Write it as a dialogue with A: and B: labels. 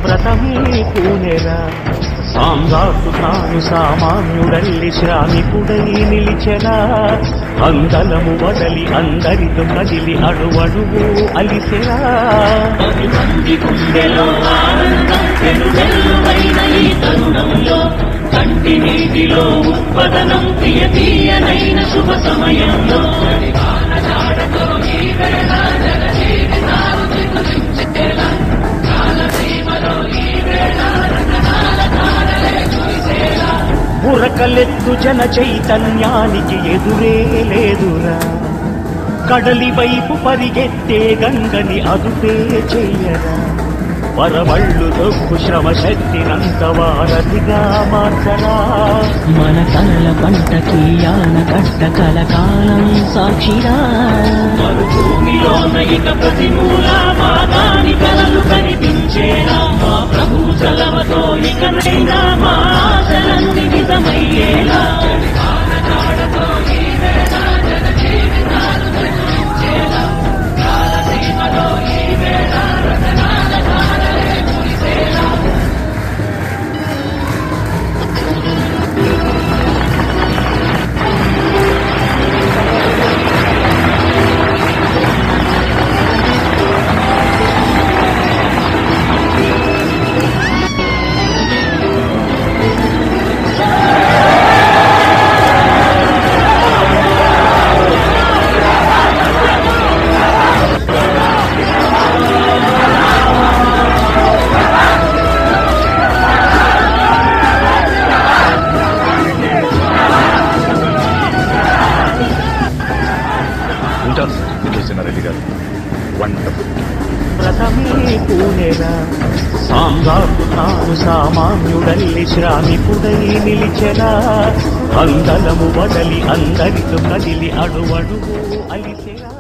A: వ్రతమే పూనెరా సామ్రాట్టు తాను సామాన్యుడల్లి శ్రామికుడై నిలిచెరా అందలము వడలి అందరితో కదిలి అడువడువు అలిసెరా 10 మంది గుండెలో ఆనందం పెనువెల్లువైన ఈ తరుణంలో కంటి నీటిలో ఉత్పదనం ప్రియ తీయనైన శుభ సమయంలో ఉరకలెత్తు జన చైతన్యానికి ఎదురే లేదురా కడలి వైపు పరిగెత్తే గంగని అదుపే చెయ్యరా వరవళ్ళు దొక్కు శ్రమ శక్తినంత వారధిగా మార్చరా మన కలల పంటకి యాన కట్ట కలకాలం సాక్షిరా మరుభూమిలో నైక ప్రతిమూల మాదాని కలలు కనిపించేలా మా ప్రభు చలవతో ఇకనైనా మా ఆశలన్నీ నిజమయ్యేలా వ్రతమే పూనెరా సామ్రాట్టు తాను సామాన్యుడల్లి శ్రామికుడై నిలిచెరా అందలము వడలి అందరితో కదిలి అడువడువు అలిసెరా